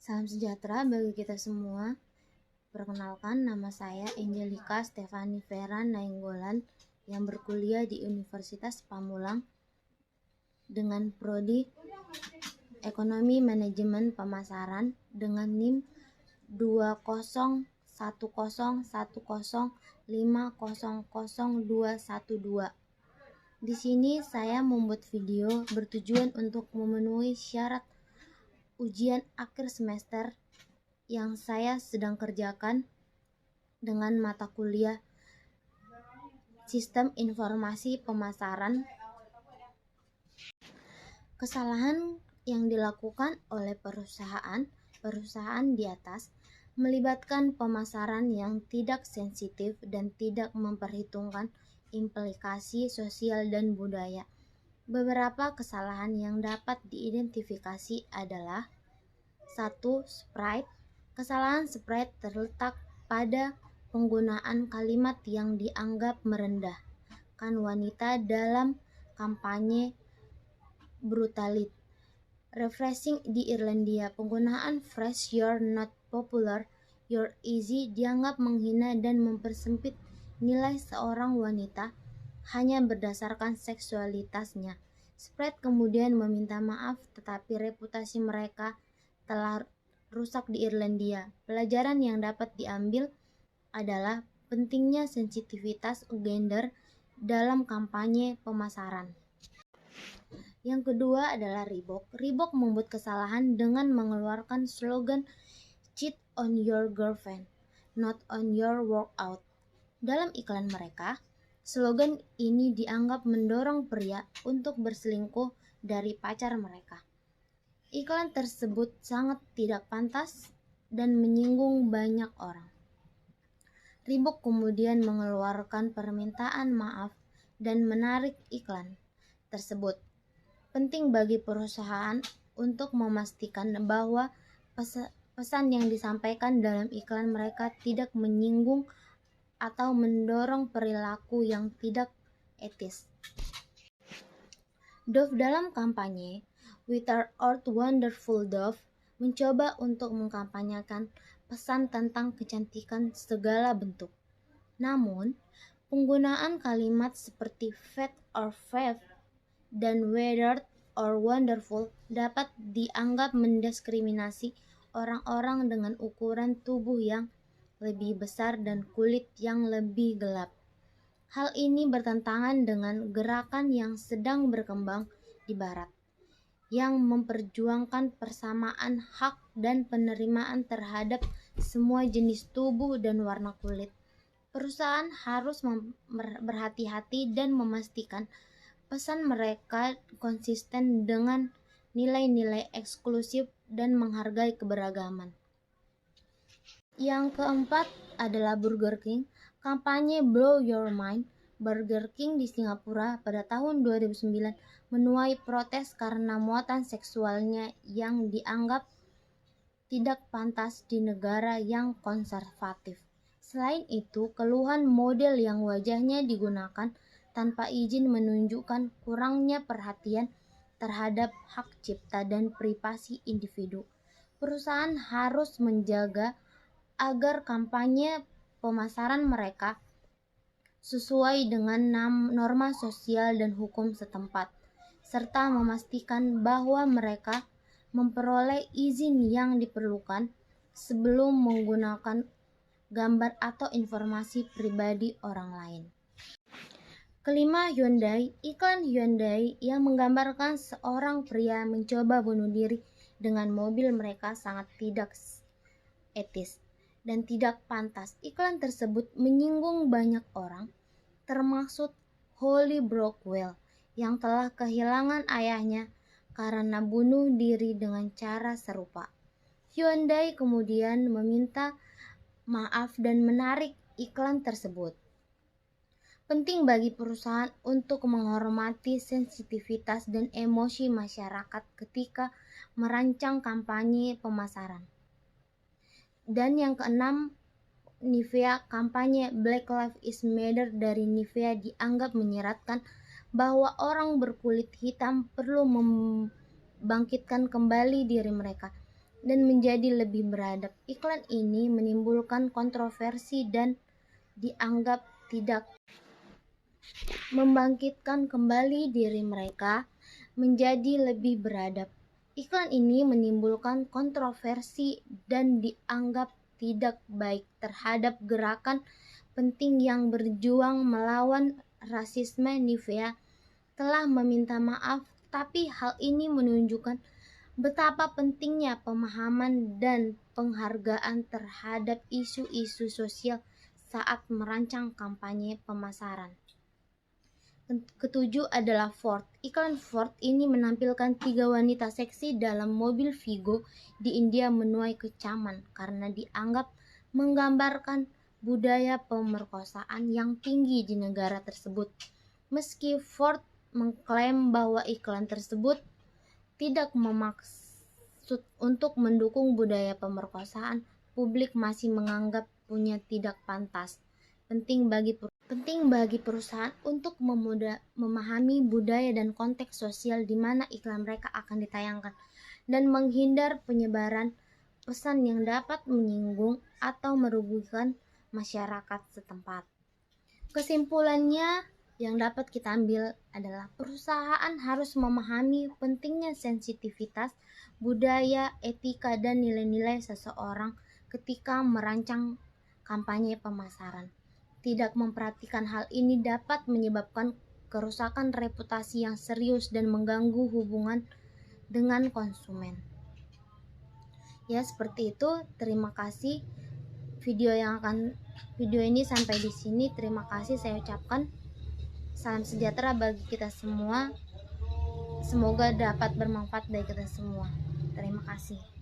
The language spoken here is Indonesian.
Salam sejahtera bagi kita semua. Perkenalkan, nama saya Angelika Stefani Vera Nainggolan yang berkuliah di Universitas Pamulang dengan prodi Ekonomi Manajemen Pemasaran dengan NIM 2010105000212. Di sini saya membuat video bertujuan untuk memenuhi syarat ujian akhir semester yang saya sedang kerjakan dengan mata kuliah Sistem Informasi Pemasaran. Kesalahan yang dilakukan oleh perusahaan di atas melibatkan pemasaran yang tidak sensitif dan tidak memperhitungkan implikasi sosial dan budaya. Beberapa kesalahan yang dapat diidentifikasi adalah 1. Sprite. Kesalahan Sprite terletak pada penggunaan kalimat yang dianggap merendahkan wanita dalam kampanye brutality. Refreshing di Irlandia, penggunaan phrase "you're not popular, you're easy" dianggap menghina dan mempersempit nilai seorang wanita hanya berdasarkan seksualitasnya. Sprite kemudian meminta maaf, tetapi reputasi mereka telah rusak di Irlandia. Pelajaran yang dapat diambil adalah pentingnya sensitivitas gender dalam kampanye pemasaran. Yang kedua adalah Reebok. Reebok membuat kesalahan dengan mengeluarkan slogan "Cheat on your girlfriend, not on your workout" dalam iklan mereka. Slogan ini dianggap mendorong pria untuk berselingkuh dari pacar mereka. Iklan tersebut sangat tidak pantas dan menyinggung banyak orang. Reebok kemudian mengeluarkan permintaan maaf dan menarik iklan tersebut. Penting bagi perusahaan untuk memastikan bahwa pesan yang disampaikan dalam iklan mereka tidak menyinggung atau mendorong perilaku yang tidak etis. Dove dalam kampanye "With Our Earth Wonderful Dove" mencoba untuk mengkampanyekan pesan tentang kecantikan segala bentuk. Namun, penggunaan kalimat seperti "fat" or "fave" dan "weathered" or "wonderful" dapat dianggap mendiskriminasi orang-orang dengan ukuran tubuh yang lebih besar dan kulit yang lebih gelap. Hal ini bertentangan dengan gerakan yang sedang berkembang di Barat, yang memperjuangkan persamaan hak dan penerimaan terhadap semua jenis tubuh dan warna kulit. Perusahaan harus berhati-hati dan memastikan pesan mereka konsisten dengan nilai-nilai eksklusif dan menghargai keberagaman. Yang keempat adalah Burger King. Kampanye "Blow Your Mind" Burger King di Singapura pada tahun 2009 menuai protes karena muatan seksualnya yang dianggap tidak pantas di negara yang konservatif. Selain itu, keluhan model yang wajahnya digunakan tanpa izin menunjukkan kurangnya perhatian terhadap hak cipta dan privasi individu. Perusahaan harus menjaga agar kampanye pemasaran mereka sesuai dengan norma sosial dan hukum setempat, serta memastikan bahwa mereka memperoleh izin yang diperlukan sebelum menggunakan gambar atau informasi pribadi orang lain. Kelima, Hyundai. Iklan Hyundai yang menggambarkan seorang pria mencoba bunuh diri dengan mobil mereka sangat tidak etis dan tidak pantas. Iklan tersebut menyinggung banyak orang, termasuk Holly Brockwell yang telah kehilangan ayahnya karena bunuh diri dengan cara serupa. Hyundai kemudian meminta maaf dan menarik iklan tersebut. Penting bagi perusahaan untuk menghormati sensitivitas dan emosi masyarakat ketika merancang kampanye pemasaran. Dan yang keenam, Nivea. Kampanye "Black Lives Matter" dari Nivea dianggap menyiratkan bahwa orang berkulit hitam perlu membangkitkan kembali diri mereka. dan menjadi lebih beradab. Iklan ini menimbulkan kontroversi dan dianggap tidak membangkitkan kembali diri mereka menjadi lebih beradab. Iklan ini menimbulkan kontroversi dan dianggap tidak baik terhadap gerakan penting yang berjuang melawan rasisme. Nivea telah meminta maaf, tapi hal ini menunjukkan betapa pentingnya pemahaman dan penghargaan terhadap isu-isu sosial saat merancang kampanye pemasaran. Ketujuh adalah Ford. Iklan Ford ini menampilkan 3 wanita seksi dalam mobil Vigo di India menuai kecaman karena dianggap menggambarkan budaya pemerkosaan yang tinggi di negara tersebut. Meski Ford mengklaim bahwa iklan tersebut tidak memaksud untuk mendukung budaya pemerkosaan, publik masih menganggap punya tidak pantas. Penting bagi perusahaan untuk memahami budaya dan konteks sosial di mana iklan mereka akan ditayangkan dan menghindar penyebaran pesan yang dapat menyinggung atau merugikan masyarakat setempat. Kesimpulannya yang dapat kita ambil adalah perusahaan harus memahami pentingnya sensitivitas budaya, etika, dan nilai-nilai seseorang ketika merancang kampanye pemasaran. Tidak memperhatikan hal ini dapat menyebabkan kerusakan reputasi yang serius dan mengganggu hubungan dengan konsumen. Ya, seperti itu. Terima kasih. Video ini sampai di sini. Terima kasih saya ucapkan. Salam sejahtera bagi kita semua. Semoga dapat bermanfaat bagi kita semua. Terima kasih.